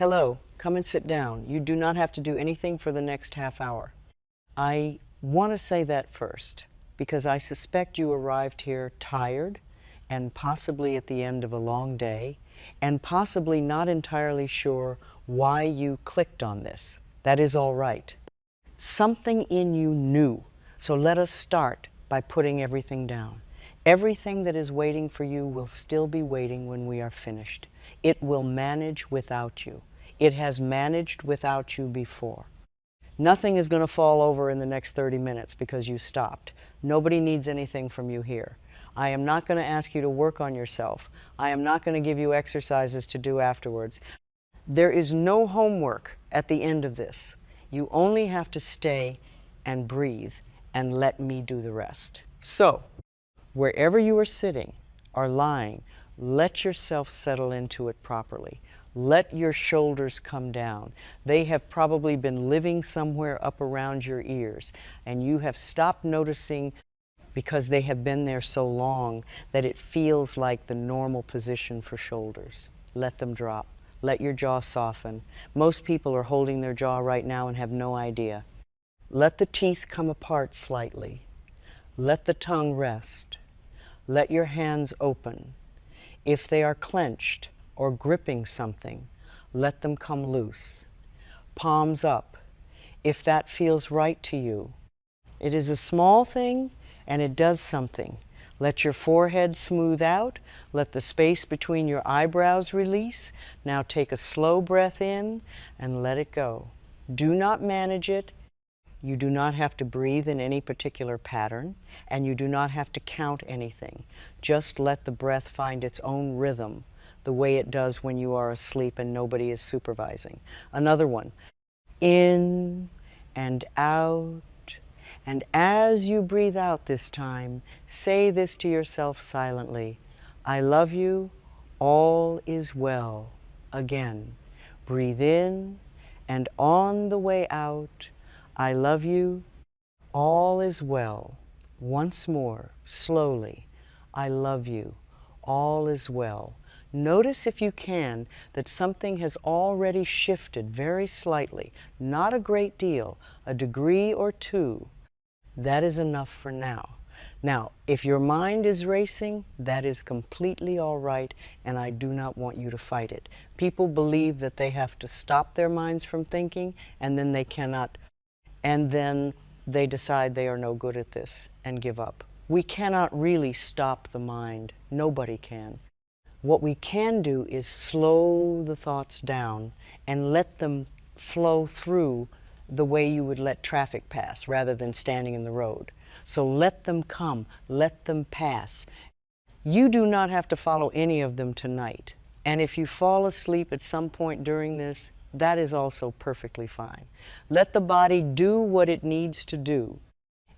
Hello, come and sit down. You do not have to do anything for the next half hour. I want to say that first because I suspect you arrived here tired and possibly at the end of a long day and possibly not entirely sure why you clicked on this. That is all right. Something in you knew, so let us start by putting everything down. Everything that is waiting for you will still be waiting when we are finished. It will manage without you. It has managed without you before. Nothing is going to fall over in the next 30 minutes because you stopped. Nobody needs anything from you here. I am not going to ask you to work on yourself. I am not going to give you exercises to do afterwards. There is no homework at the end of this. You only have to stay and breathe and let me do the rest. So, wherever you are sitting or lying, let yourself settle into it properly. Let your shoulders come down. They have probably been living somewhere up around your ears, and you have stopped noticing because they have been there so long that it feels like the normal position for shoulders. Let them drop. Let your jaw soften. Most people are holding their jaw right now and have no idea. Let the teeth come apart slightly. Let the tongue rest. Let your hands open. If they are clenched or gripping something, let them come loose. Palms up, if that feels right to you. It is a small thing and it does something. Let your forehead smooth out. Let the space between your eyebrows release. Now take a slow breath in and let it go. Do not manage it. You do not have to breathe in any particular pattern, and you do not have to count anything. Just let the breath find its own rhythm, the way it does when you are asleep and nobody is supervising. Another one. In and out. And as you breathe out this time, say this to yourself silently. I love you. All is well. Again. Breathe in, and on the way out, I love you. All is well. Once more, slowly. I love you. All is well. Notice, if you can, that something has already shifted very slightly, not a great deal, a degree or two. That is enough for now. Now, if your mind is racing, that is completely all right, and I do not want you to fight it. People believe that they have to stop their minds from thinking, and then they cannot, and then they decide they are no good at this and give up. We cannot really stop the mind. Nobody can. What we can do is slow the thoughts down and let them flow through the way you would let traffic pass rather than standing in the road. So let them come, let them pass. You do not have to follow any of them tonight. And if you fall asleep at some point during this, that is also perfectly fine. Let the body do what it needs to do.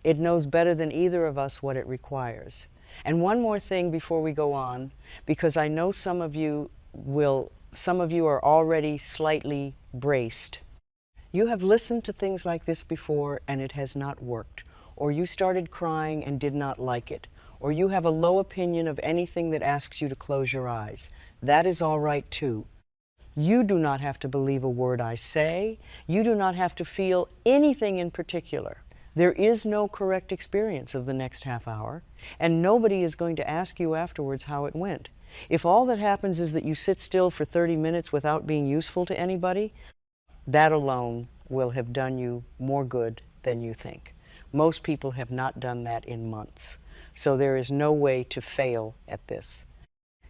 It knows better than either of us what it requires. And one more thing before we go on, because I know some of you are already slightly braced. You have listened to things like this before and it has not worked, or you started crying and did not like it, or you have a low opinion of anything that asks you to close your eyes. That is all right too. You do not have to believe a word I say. You do not have to feel anything in particular. There is no correct experience of the next half hour, and nobody is going to ask you afterwards how it went. If all that happens is that you sit still for 30 minutes without being useful to anybody, that alone will have done you more good than you think. Most people have not done that in months, so there is no way to fail at this.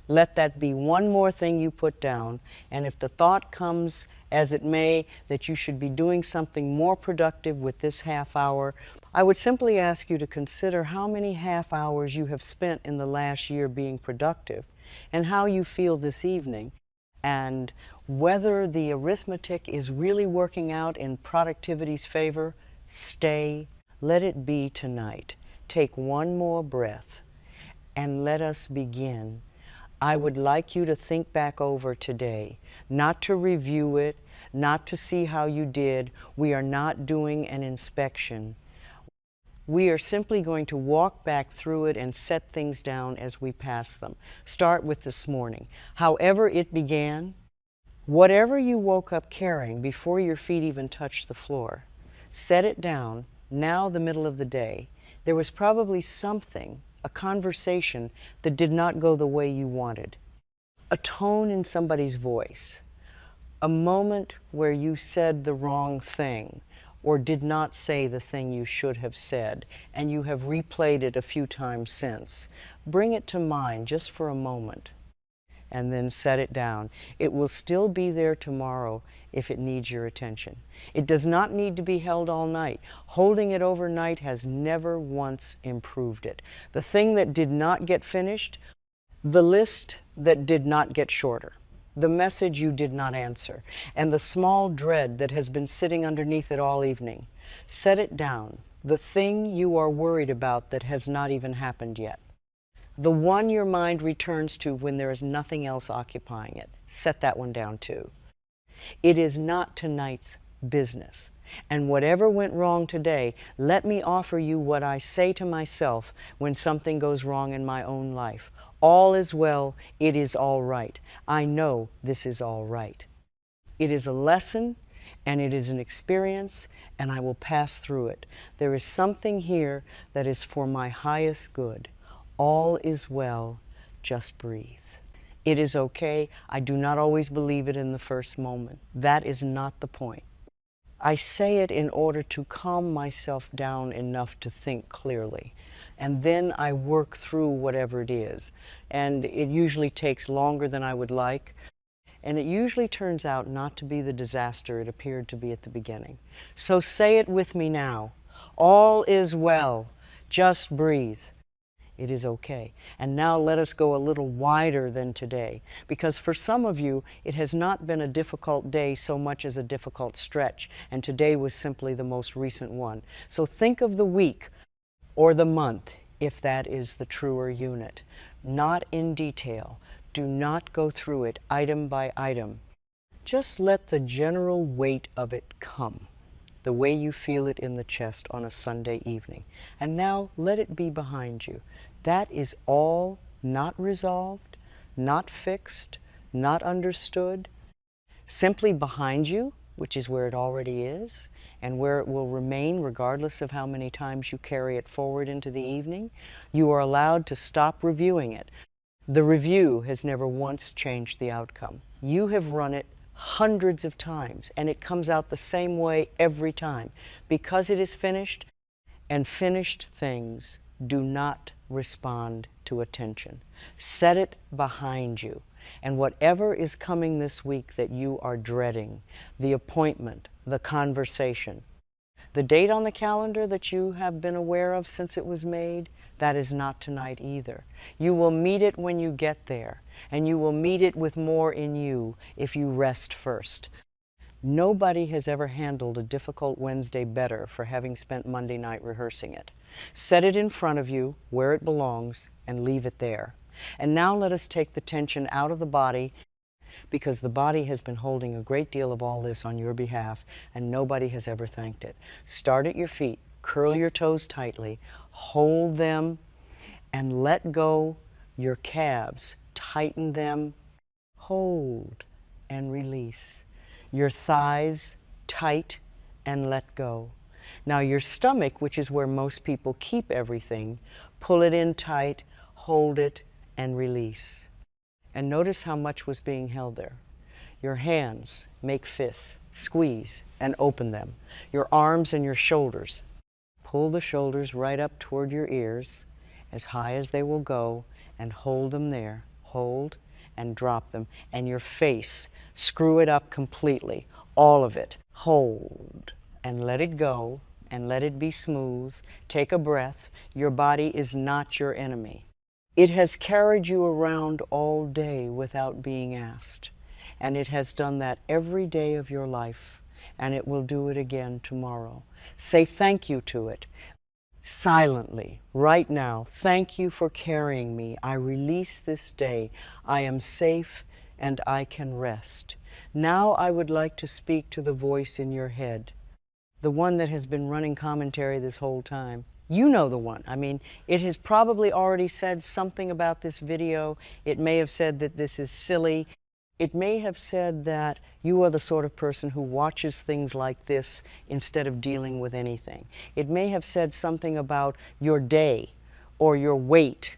Let that be one more thing you put down, and if the thought comes, as it may, that you should be doing something more productive with this half hour, I would simply ask you to consider how many half hours you have spent in the last year being productive, and how you feel this evening, and whether the arithmetic is really working out in productivity's favor. Stay. Let it be tonight. Take one more breath, and let us begin. I would like you to think back over today, not to review it, not to see how you did. We are not doing an inspection. We are simply going to walk back through it and set things down as we pass them. Start with this morning. However it began, Whatever you woke up carrying before your feet even touched the floor, set it down, now the middle of the day. There was probably something, a conversation, that did not go the way you wanted. A tone in somebody's voice, a moment where you said the wrong thing or did not say the thing you should have said, and you have replayed it a few times since. Bring it to mind just for a moment and then set it down. It will still be there tomorrow if it needs your attention. It does not need to be held all night. Holding it overnight has never once improved it. The thing that did not get finished, the list that did not get shorter, the message you did not answer, and the small dread that has been sitting underneath it all evening. Set it down. The thing you are worried about that has not even happened yet. The one your mind returns to when there is nothing else occupying it. Set that one down too. It is not tonight's business. And whatever went wrong today, let me offer you what I say to myself when something goes wrong in my own life. All is well, it is all right. I know this is all right. It is a lesson and it is an experience, and I will pass through it. There is something here that is for my highest good. All is well, just breathe. It is okay. I do not always believe it in the first moment. That is not the point. I say it in order to calm myself down enough to think clearly. And then I work through whatever it is. And it usually takes longer than I would like. And it usually turns out not to be the disaster it appeared to be at the beginning. So say it with me now. All is well. Just breathe. It is okay. And now let us go a little wider than today, because for some of you, it has not been a difficult day so much as a difficult stretch, and today was simply the most recent one. So think of the week or the month, if that is the truer unit. Not in detail. Do not go through it item by item. Just let the general weight of it come, the way you feel it in the chest on a Sunday evening. And now let it be behind you. That is all not resolved, not fixed, not understood, simply behind you, which is where it already is, and where it will remain regardless of how many times you carry it forward into the evening. You are allowed to stop reviewing it. The review has never once changed the outcome. You have run it hundreds of times, and it comes out the same way every time, because it is finished, and finished things do not respond to attention. Set it behind you, and whatever is coming this week that you are dreading, the appointment, the conversation, the date on the calendar that you have been aware of since it was made, that is not tonight either. You will meet it when you get there, and you will meet it with more in you if you rest first. Nobody has ever handled a difficult Wednesday better for having spent Monday night rehearsing it. Set it in front of you where it belongs and leave it there. And now let us take the tension out of the body, because the body has been holding a great deal of all this on your behalf, and nobody has ever thanked it. Start at your feet, curl your toes tightly, hold them, and let go your calves. Tighten them, hold, and release. Your thighs tight, and let go. Now your stomach, which is where most people keep everything, pull it in tight, hold it, and release. And notice how much was being held there. Your hands make fists, squeeze, and open them. Your arms and your shoulders. Pull the shoulders right up toward your ears, as high as they will go, and hold them there. Hold and drop them. And your face, screw it up completely, all of it. Hold and let it go, and let it be smooth. Take a breath. Your body is not your enemy. It has carried you around all day without being asked, and it has done that every day of your life, and it will do it again tomorrow. Say thank you to it, silently, right now. Thank you for carrying me. I release this day. I am safe and I can rest. Now I would like to speak to the voice in your head, the one that has been running commentary this whole time. You know the one. I mean, it has probably already said something about this video. It may have said that this is silly. It may have said that you are the sort of person who watches things like this instead of dealing with anything. It may have said something about your day or your weight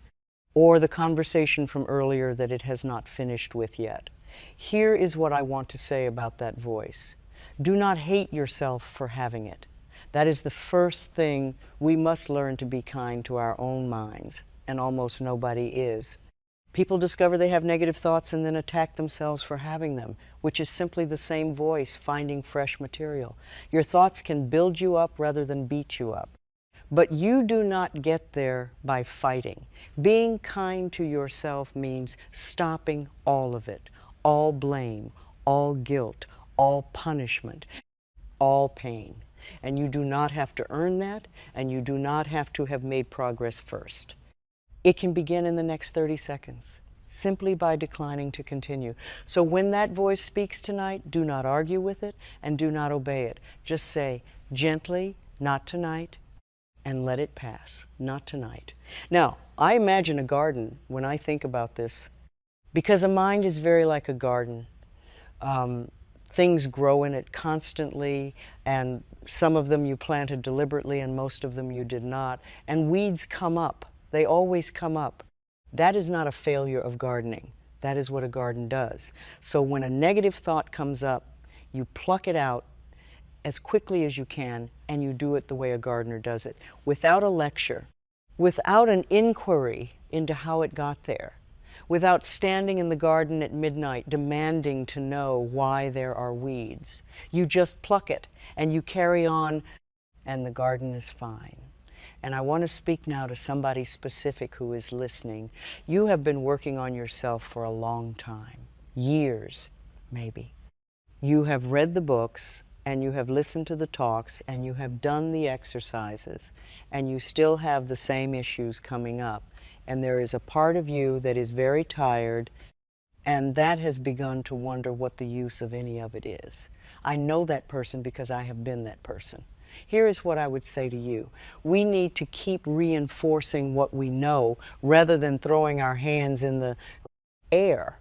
or the conversation from earlier that it has not finished with yet. Here is what I want to say about that voice. Do not hate yourself for having it. That is the first thing. We must learn to be kind to our own minds, and almost nobody is. People discover they have negative thoughts and then attack themselves for having them, which is simply the same voice finding fresh material. Your thoughts can build you up rather than beat you up. But you do not get there by fighting. Being kind to yourself means stopping all of it, all blame, all guilt, all punishment, all pain. And you do not have to earn that, and you do not have to have made progress first. It can begin in the next 30 seconds, simply by declining to continue. So when that voice speaks tonight, do not argue with it and do not obey it. Just say, gently, not tonight, and let it pass, not tonight. Now, I imagine a garden when I think about this, because a mind is very like a garden. Things grow in it constantly, and some of them you planted deliberately and most of them you did not. And weeds come up. They always come up. That is not a failure of gardening. That is what a garden does. So when a negative thought comes up, you pluck it out as quickly as you can, and you do it the way a gardener does it, without a lecture, without an inquiry into how it got there, without standing in the garden at midnight demanding to know why there are weeds. You just pluck it, and you carry on, and the garden is fine. And I want to speak now to somebody specific who is listening. You have been working on yourself for a long time, years, maybe. You have read the books, and you have listened to the talks, and you have done the exercises, and you still have the same issues coming up. And there is a part of you that is very tired, and that has begun to wonder what the use of any of it is. I know that person because I have been that person. Here is what I would say to you. We need to keep reinforcing what we know rather than throwing our hands in the air.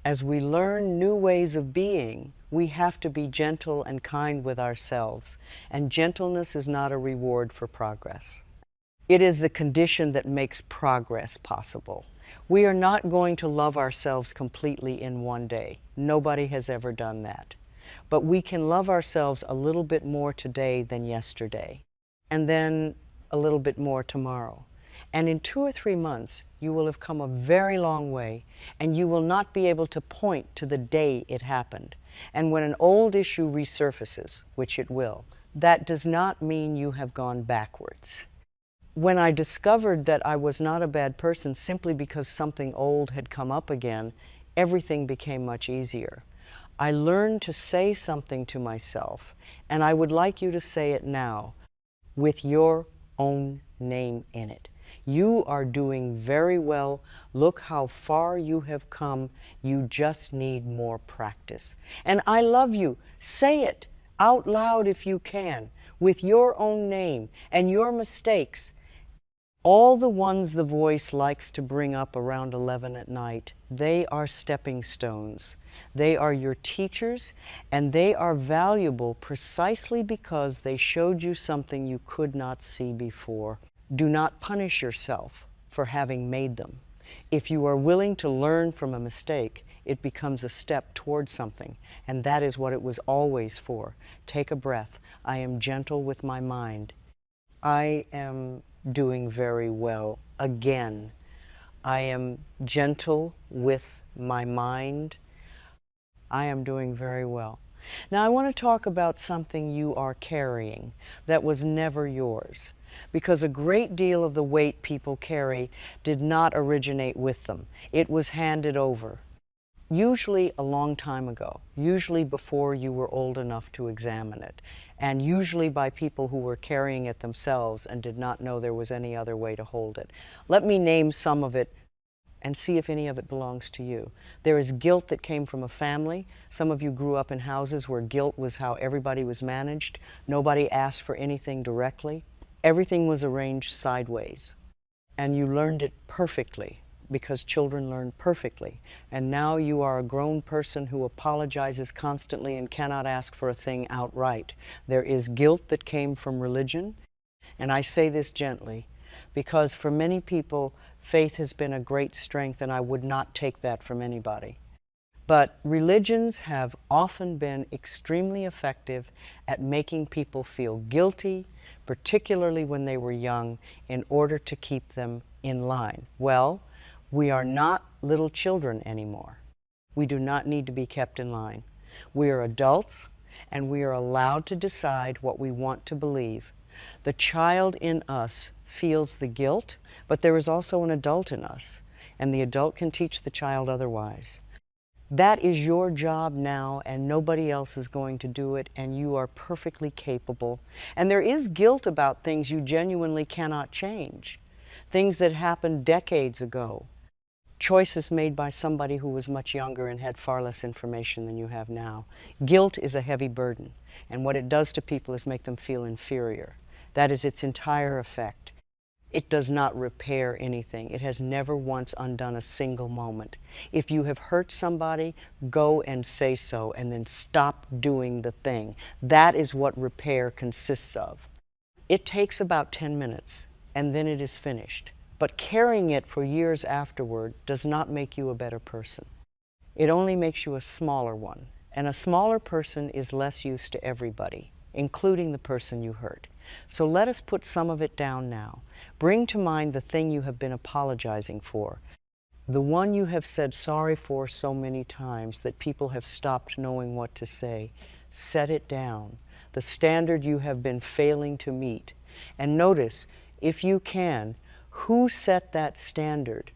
As we learn new ways of being, we have to be gentle and kind with ourselves. And gentleness is not a reward for progress. It is the condition that makes progress possible. We are not going to love ourselves completely in one day. Nobody has ever done that. But we can love ourselves a little bit more today than yesterday, and then a little bit more tomorrow. And in 2 or 3 months, you will have come a very long way, and you will not be able to point to the day it happened. And when an old issue resurfaces, which it will, that does not mean you have gone backwards. When I discovered that I was not a bad person simply because something old had come up again, everything became much easier. I learned to say something to myself, and I would like you to say it now, with your own name in it. You are doing very well. Look how far you have come. You just need more practice. And I love you. Say it out loud if you can, with your own name and your mistakes. All the ones the voice likes to bring up around 11 at night, they are stepping stones. They are your teachers, and they are valuable precisely because they showed you something you could not see before. Do not punish yourself for having made them. If you are willing to learn from a mistake, it becomes a step towards something, and that is what it was always for. Take a breath. I am gentle with my mind. I am doing very well again. I am gentle with my mind. I am doing very well. Now I want to talk about something you are carrying that was never yours, because a great deal of the weight people carry did not originate with them. It was handed over, usually a long time ago, usually before you were old enough to examine it, and usually by people who were carrying it themselves and did not know there was any other way to hold it. Let me name some of it and see if any of it belongs to you. There is guilt that came from a family. Some of you grew up in houses where guilt was how everybody was managed. Nobody asked for anything directly. Everything was arranged sideways, and you learned it perfectly because children learn perfectly. And now you are a grown person who apologizes constantly and cannot ask for a thing outright. There is guilt that came from religion, and I say this gently, because for many people, faith has been a great strength, and I would not take that from anybody. But religions have often been extremely effective at making people feel guilty, particularly when they were young, in order to keep them in line. Well, we are not little children anymore. We do not need to be kept in line. We are adults, and we are allowed to decide what we want to believe. The child in us feels the guilt, but there is also an adult in us, and the adult can teach the child otherwise. That is your job now, and nobody else is going to do it, and you are perfectly capable. And there is guilt about things you genuinely cannot change, things that happened decades ago, choices made by somebody who was much younger and had far less information than you have now. Guilt is a heavy burden, and what it does to people is make them feel inferior. That is its entire effect. It does not repair anything. It has never once undone a single moment. If you have hurt somebody, go and say so, and then stop doing the thing. That is what repair consists of. It takes about 10 minutes, and then it is finished. But carrying it for years afterward does not make you a better person. It only makes you a smaller one. And a smaller person is less use to everybody, including the person you hurt. So let us put some of it down now. Bring to mind the thing you have been apologizing for, the one you have said sorry for so many times that people have stopped knowing what to say. Set it down, the standard you have been failing to meet. And notice, if you can, who set that standard?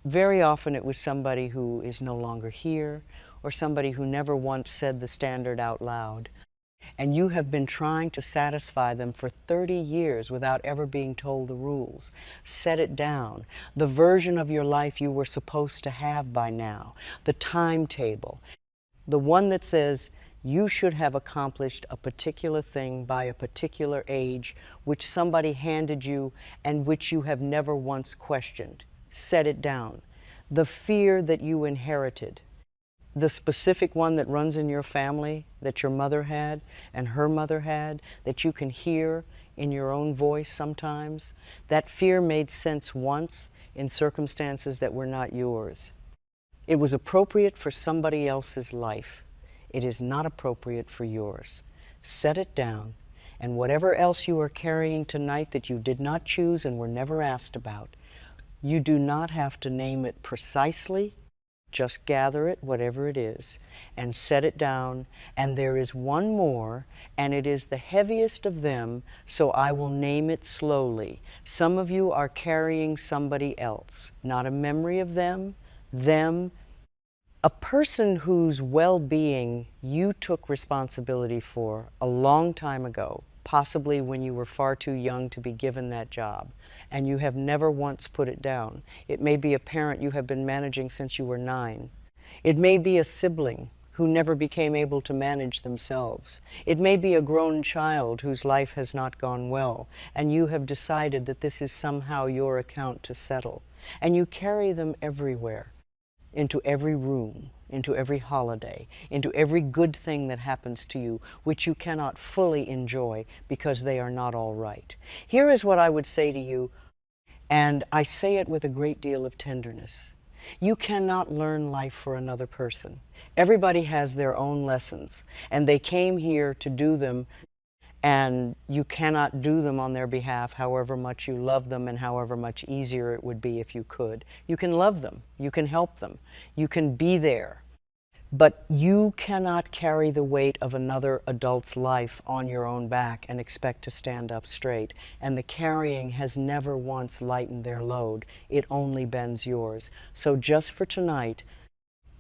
Very often it was somebody who is no longer here, or somebody who never once said the standard out loud. And you have been trying to satisfy them for 30 years without ever being told the rules. Set it down. The version of your life you were supposed to have by now. The timetable. The one that says you should have accomplished a particular thing by a particular age, which somebody handed you and which you have never once questioned. Set it down. The fear that you inherited. The specific one that runs in your family that your mother had and her mother had, that you can hear in your own voice sometimes, that fear made sense once in circumstances that were not yours. It was appropriate for somebody else's life. It is not appropriate for yours. Set it down, and whatever else you are carrying tonight that you did not choose and were never asked about, you do not have to name it precisely. Just gather it, whatever it is, and set it down. And there is one more, and it is the heaviest of them, so I will name it slowly. Some of you are carrying somebody else, not a memory of them, a person whose well-being you took responsibility for a long time ago, possibly when you were far too young to be given that job, and you have never once put it down. It may be a parent you have been managing since you were 9. It may be a sibling who never became able to manage themselves. It may be a grown child whose life has not gone well, and you have decided that this is somehow your account to settle. And you carry them everywhere, into every room, into every holiday, into every good thing that happens to you, which you cannot fully enjoy because they are not all right. Here is what I would say to you, and I say it with a great deal of tenderness. You cannot learn life for another person. Everybody has their own lessons, and they came here to do them, and you cannot do them on their behalf however much you love them and however much easier it would be if you could. You can love them, you can help them, you can be there, but you cannot carry the weight of another adult's life on your own back and expect to stand up straight. And the carrying has never once lightened their load. It only bends yours. So just for tonight,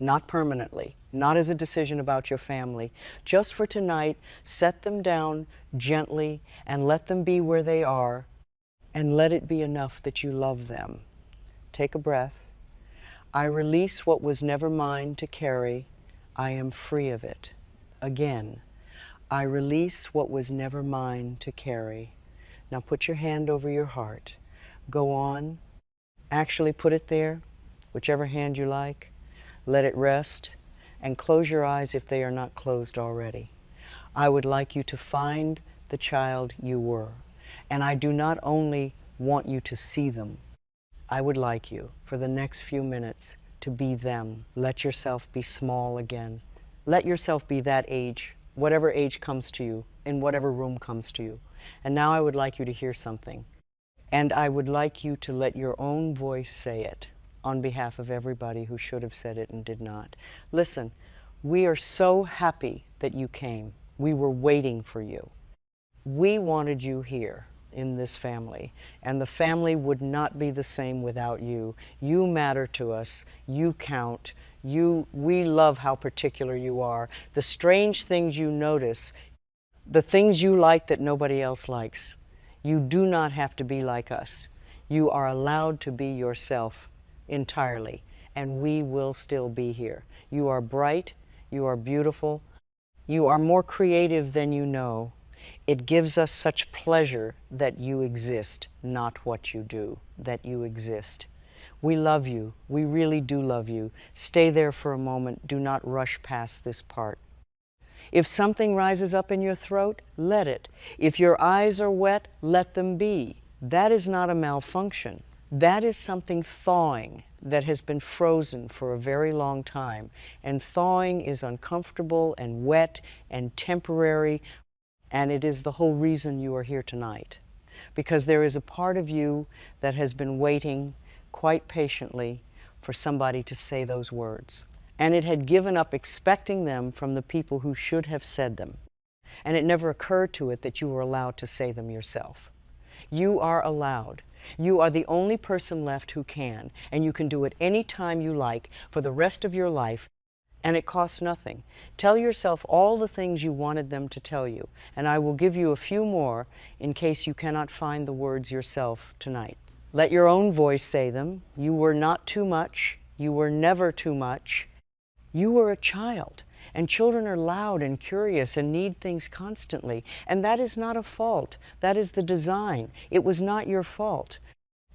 not permanently, not as a decision about your family, just for tonight, set them down gently and let them be where they are, and let it be enough that you love them. Take a breath. I release what was never mine to carry. I am free of it. Again, I release what was never mine to carry. Now put your hand over your heart. Go on. Actually put it there. whichever hand you like. Let it rest, and close your eyes if they are not closed already. I would like you to find the child you were. And I do not only want you to see them, I would like you, for the next few minutes, to be them. Let yourself be small again. Let yourself be that age, whatever age comes to you, in whatever room comes to you. And now I would like you to hear something. And I would like you to let your own voice say it on behalf of everybody who should have said it and did not. Listen, we are so happy that you came. We were waiting for you. We wanted you here in this family, and the family would not be the same without you. You matter to us. You count. We love how particular you are. The strange things you notice, the things you like that nobody else likes. You do not have to be like us. You are allowed to be yourself entirely, and we will still be here. You are bright. You are beautiful. You are more creative than you know. It gives us such pleasure that you exist, not what you do, that you exist. We love you. We really do love you. Stay there for a moment. Do not rush past this part. If something rises up in your throat, let it. If your eyes are wet, let them be. That is not a malfunction. That is something thawing that has been frozen for a very long time. And thawing is uncomfortable and wet and temporary, and it is the whole reason you are here tonight. Because there is a part of you that has been waiting quite patiently for somebody to say those words. And it had given up expecting them from the people who should have said them. And it never occurred to it that you were allowed to say them yourself. You are allowed. You are the only person left who can, and you can do it any time you like for the rest of your life, and it costs nothing. Tell yourself all the things you wanted them to tell you, and I will give you a few more in case you cannot find the words yourself tonight. Let your own voice say them. You were not too much. You were never too much. You were a child, and children are loud and curious and need things constantly, and that is not a fault. That is the design. It was not your fault.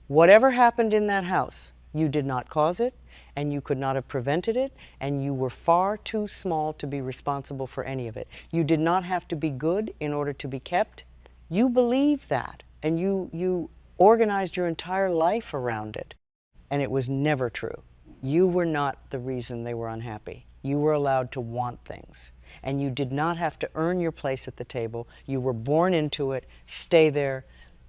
Whatever happened in that house, you did not cause it, and you could not have prevented it, and you were far too small to be responsible for any of it. You did not have to be good in order to be kept. You believed that, and you organized your entire life around it, and it was never true. You were not the reason they were unhappy. You were allowed to want things, and you did not have to earn your place at the table. You were born into it. Stay there.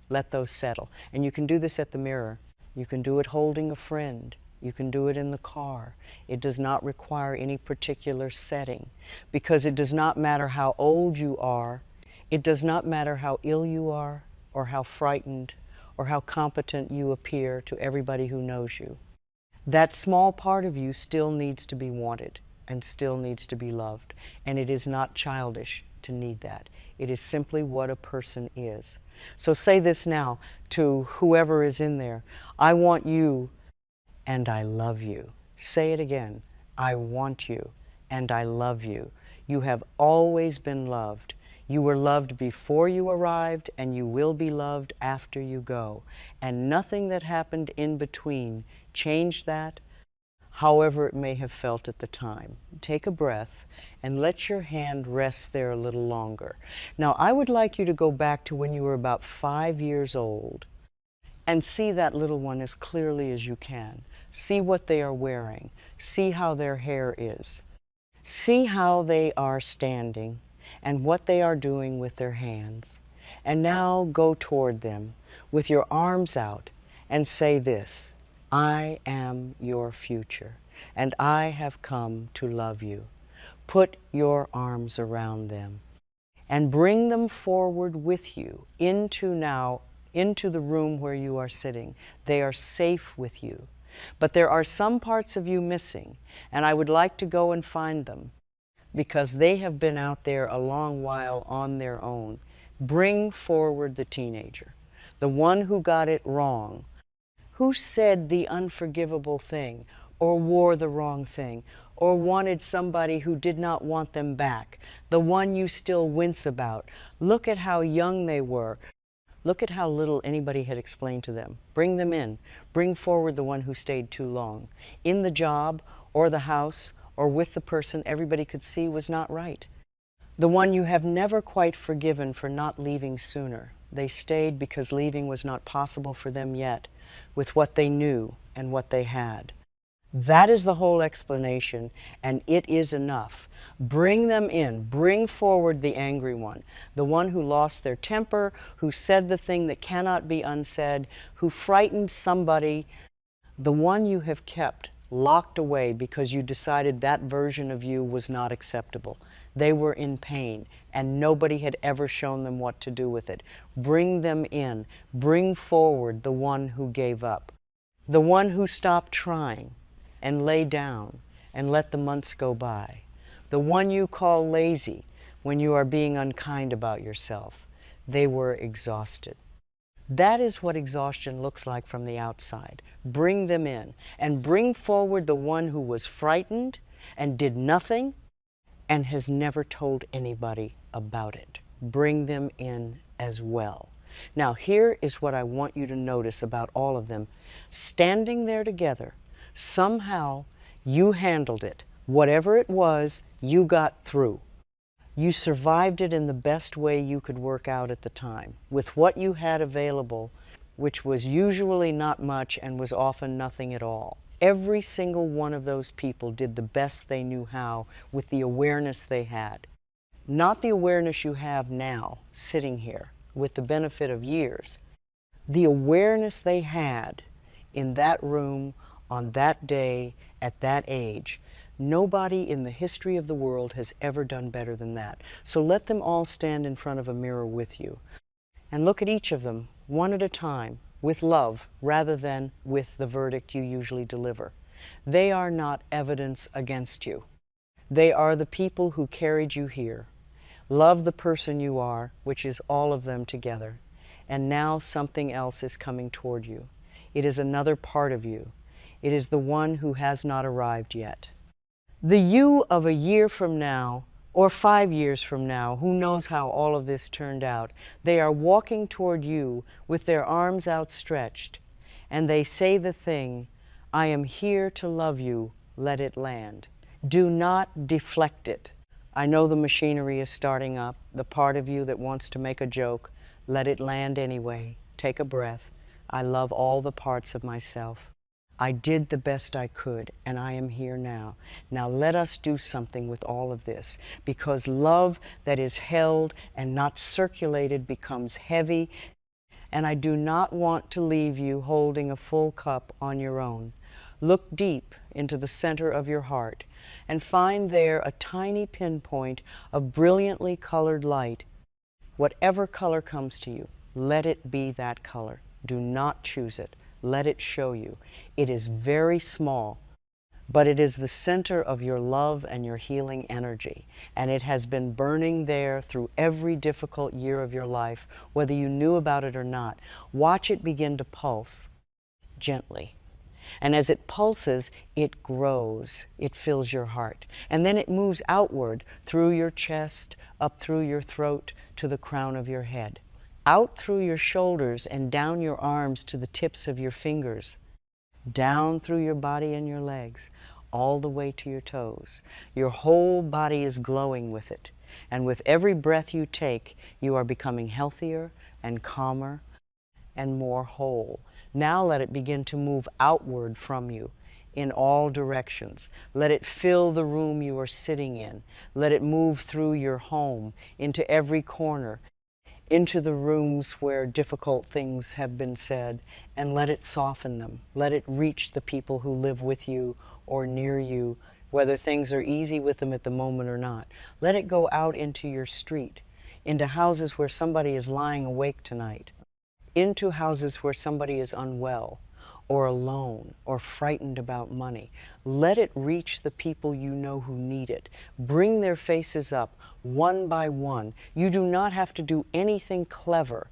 Let those settle. And you can do this at the mirror. You can do it holding a friend. You can do it in the car. It does not require any particular setting, because it does not matter how old you are. It does not matter how ill you are, or how frightened, or how competent you appear to everybody who knows you. That small part of you still needs to be wanted and still needs to be loved. And it is not childish to need that. It is simply what a person is. So say this now to whoever is in there. I want you and I love you. Say it again. I want you and I love you. You have always been loved. You were loved before you arrived, and you will be loved after you go. And nothing that happened in between changed that, however it may have felt at the time. Take a breath and let your hand rest there a little longer. Now, I would like you to go back to when you were about 5 years old and see that little one as clearly as you can. See what they are wearing. See how their hair is. See how they are standing and what they are doing with their hands. And now go toward them with your arms out and say this: I am your future, and I have come to love you. Put your arms around them and bring them forward with you into the room where you are sitting. They are safe with you. But there are some parts of you missing, and I would like to go and find them, because they have been out there a long while on their own. Bring forward the teenager, the one who got it wrong, who said the unforgivable thing, or wore the wrong thing, or wanted somebody who did not want them back, the one you still wince about. Look at how young they were. Look at how little anybody had explained to them. Bring them in. Bring forward the one who stayed too long. In the job, or the house, or with the person everybody could see was not right. The one you have never quite forgiven for not leaving sooner. They stayed because leaving was not possible for them yet, with what they knew and what they had. That is the whole explanation, and it is enough. Bring them in. Bring forward the angry one, the one who lost their temper, who said the thing that cannot be unsaid, who frightened somebody, the one you have kept locked away because you decided that version of you was not acceptable. They were in pain, and nobody had ever shown them what to do with it. Bring them in. Bring forward the one who gave up, the one who stopped trying and lay down and let the months go by, the one you call lazy when you are being unkind about yourself. They were exhausted. That is what exhaustion looks like from the outside. Bring them in, and bring forward the one who was frightened and did nothing and has never told anybody about it. Bring them in as well. Now, here is what I want you to notice about all of them. Standing there together, somehow you handled it. Whatever it was, you got through. You survived it in the best way you could work out at the time, with what you had available, which was usually not much and was often nothing at all. Every single one of those people did the best they knew how with the awareness they had. Not the awareness you have now, sitting here, with the benefit of years. The awareness they had in that room, on that day, at that age. Nobody in the history of the world has ever done better than that. So let them all stand in front of a mirror with you. And look at each of them, one at a time, with love, rather than with the verdict you usually deliver. They are not evidence against you. They are the people who carried you here. Love the person you are, which is all of them together. And now something else is coming toward you. It is another part of you. It is the one who has not arrived yet. The you of a year from now, or 5 years from now, who knows how all of this turned out, they are walking toward you with their arms outstretched, and they say the thing, I am here to love you, let it land. Do not deflect it. I know the machinery is starting up, the part of you that wants to make a joke, let it land anyway. Take a breath. I love all the parts of myself. I did the best I could, and I am here now. Now let us do something with all of this, because love that is held and not circulated becomes heavy, and I do not want to leave you holding a full cup on your own. Look deep into the center of your heart and find there a tiny pinpoint of brilliantly colored light. Whatever color comes to you, let it be that color. Do not choose it. Let it show you. It is very small, but it is the center of your love and your healing energy. And it has been burning there through every difficult year of your life, whether you knew about it or not. Watch it begin to pulse gently. And as it pulses, it grows. It fills your heart. And then it moves outward through your chest, up through your throat, to the crown of your head. Out through your shoulders and down your arms to the tips of your fingers, down through your body and your legs, all the way to your toes. Your whole body is glowing with it. And with every breath you take, you are becoming healthier and calmer and more whole. Now let it begin to move outward from you in all directions. Let it fill the room you are sitting in. Let it move through your home, into every corner, into the rooms where difficult things have been said, and let it soften them. Let it reach the people who live with you or near you, whether things are easy with them at the moment or not. Let it go out into your street, into houses where somebody is lying awake tonight, into houses where somebody is unwell or alone or frightened about money. Let it reach the people you know who need it. Bring their faces up one by one. You do not have to do anything clever.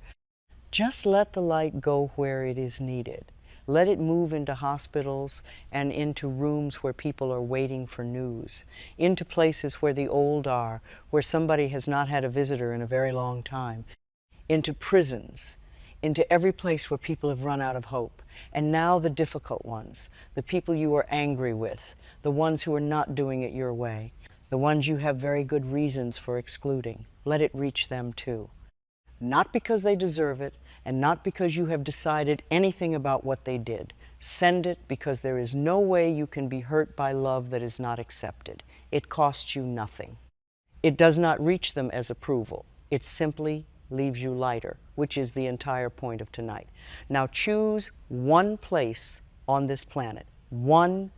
Just let the light go where it is needed. Let it move into hospitals and into rooms where people are waiting for news, into places where the old are, where somebody has not had a visitor in a very long time, into prisons, into every place where people have run out of hope. And now the difficult ones, the people you are angry with, the ones who are not doing it your way, the ones you have very good reasons for excluding. Let it reach them too. Not because they deserve it, and not because you have decided anything about what they did. Send it because there is no way you can be hurt by love that is not accepted. It costs you nothing. It does not reach them as approval. It simply leaves you lighter, which is the entire point of tonight. Now choose one place on this planet. One.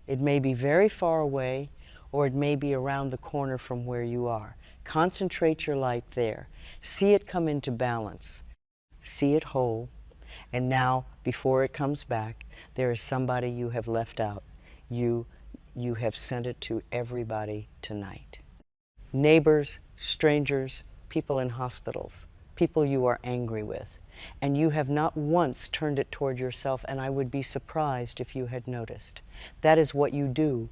It may be very far away, or it may be around the corner from where you are. Concentrate your light there. See it come into balance. See it whole. And now, before it comes back, there is somebody you have left out. You have sent it to everybody tonight. Neighbors, strangers, people in hospitals, people you are angry with. And you have not once turned it toward yourself, and I would be surprised if you had noticed. That is what you do.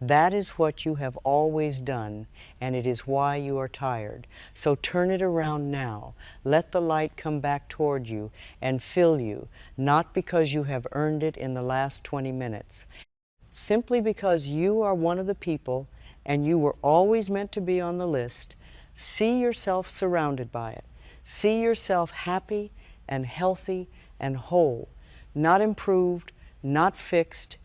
That is what you have always done, and it is why you are tired. So turn it around now. Let the light come back toward you and fill you, not because you have earned it in the last 20 minutes, simply because you are one of the people, and you were always meant to be on the list. See yourself surrounded by it. See yourself happy and healthy and whole, not improved, not fixed,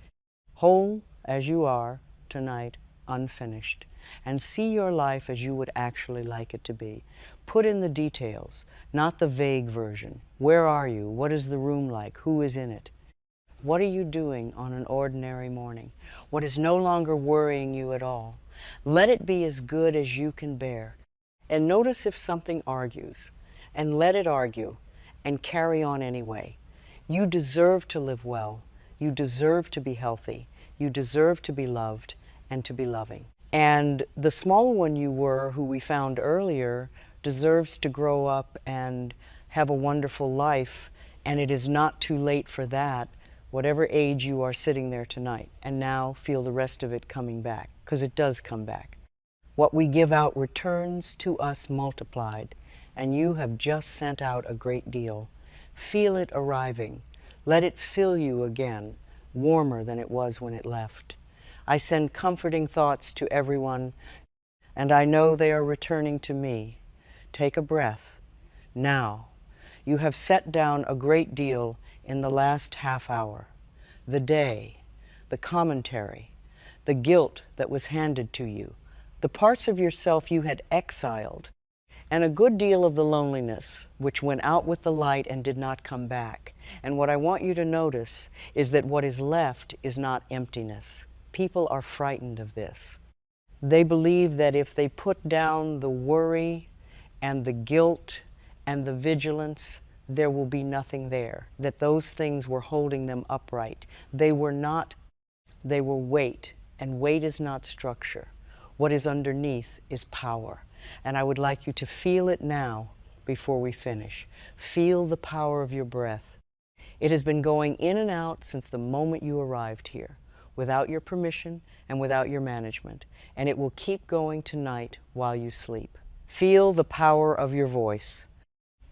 whole as you are tonight, unfinished. And see your life as you would actually like it to be. Put in the details, not the vague version. Where are you? What is the room like? Who is in it? What are you doing on an ordinary morning? What is no longer worrying you at all? Let it be as good as you can bear. And notice if something argues, and let it argue, and carry on anyway. You deserve to live well. You deserve to be healthy. You deserve to be loved and to be loving. And the small one you were, who we found earlier, deserves to grow up and have a wonderful life, and it is not too late for that, whatever age you are sitting there tonight. And now feel the rest of it coming back, because it does come back. What we give out returns to us multiplied, and you have just sent out a great deal. Feel it arriving. Let it fill you again, warmer than it was when it left. I send comforting thoughts to everyone, and I know they are returning to me. Take a breath. Now, you have set down a great deal in the last half hour. The day, the commentary, the guilt that was handed to you, the parts of yourself you had exiled, and a good deal of the loneliness which went out with the light and did not come back. And what I want you to notice is that what is left is not emptiness. People are frightened of this. They believe that if they put down the worry and the guilt and the vigilance, there will be nothing there, that those things were holding them upright. They were not. They were weight, and weight is not structure. What is underneath is power. And I would like you to feel it now before we finish. Feel the power of your breath. It has been going in and out since the moment you arrived here, without your permission and without your management. And it will keep going tonight while you sleep. Feel the power of your voice.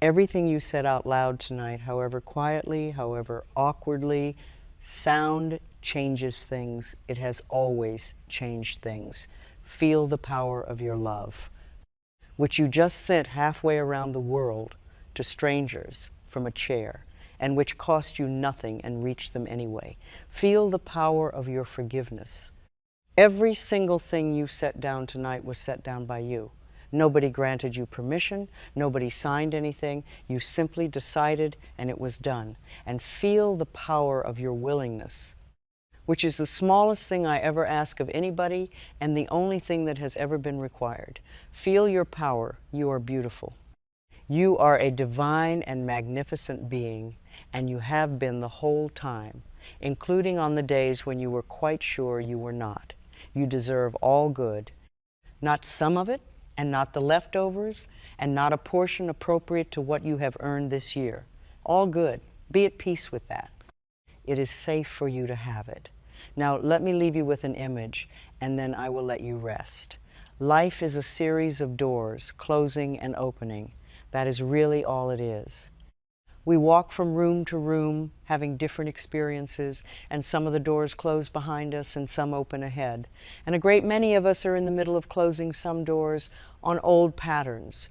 Everything you said out loud tonight, however quietly, however awkwardly, sound changes things. It has always changed things. Feel the power of your love, which you just sent halfway around the world to strangers from a chair, and which cost you nothing and reached them anyway. Feel the power of your forgiveness. Every single thing you set down tonight was set down by you. Nobody granted you permission, nobody signed anything. You simply decided, and it was done. And feel the power of your willingness, which is the smallest thing I ever ask of anybody, and the only thing that has ever been required. Feel your power. You are beautiful. You are a divine and magnificent being, and you have been the whole time, including on the days when you were quite sure you were not. You deserve all good, not some of it, and not the leftovers, and not a portion appropriate to what you have earned this year. All good. Be at peace with that. It is safe for you to have it. Now, let me leave you with an image, and then I will let you rest. Life is a series of doors, closing and opening. That is really all it is. We walk from room to room, having different experiences, and some of the doors close behind us and some open ahead. And a great many of us are in the middle of closing some doors on old patterns,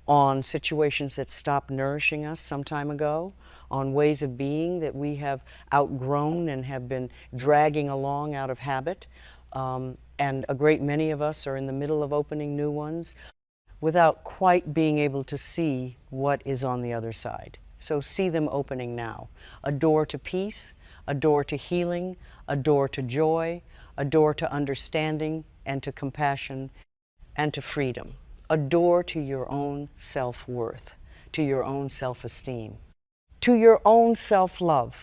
on situations that stopped nourishing us some time ago, on ways of being that we have outgrown and have been dragging along out of habit. And a great many of us are in the middle of opening new ones without quite being able to see what is on the other side. So see them opening now. A door to peace, a door to healing, a door to joy, a door to understanding and to compassion and to freedom. A door to your own self-worth, to your own self-esteem, to your own self-love.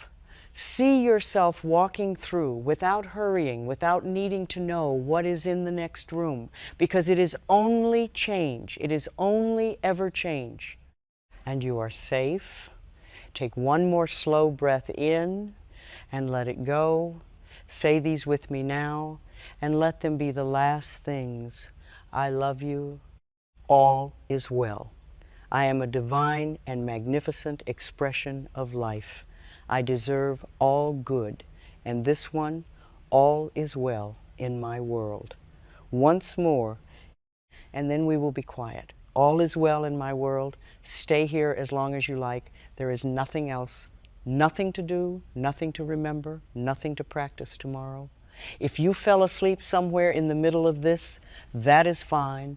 See yourself walking through without hurrying, without needing to know what is in the next room, because it is only change. It is only ever change. And you are safe. Take one more slow breath in and let it go. Say these with me now and let them be the last things. I love you. All is well. I am a divine and magnificent expression of life. I deserve all good, and this one, all is well in my world. Once more, and then we will be quiet. All is well in my world. Stay here as long as you like. There is nothing else, nothing to do, nothing to remember, nothing to practice tomorrow. If you fell asleep somewhere in the middle of this, that is fine.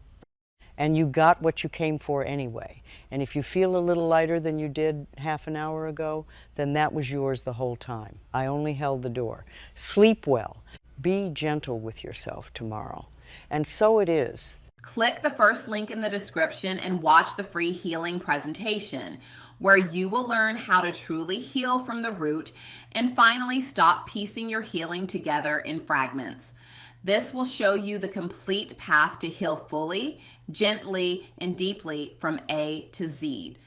And you got what you came for anyway. And if you feel a little lighter than you did half an hour ago, then that was yours the whole time. I only held the door. Sleep well. Be gentle with yourself tomorrow. And so it is. Click the first link in the description and watch the free healing presentation, where you will learn how to truly heal from the root and finally stop piecing your healing together in fragments. This will show you the complete path to heal fully, gently, and deeply from A to Z.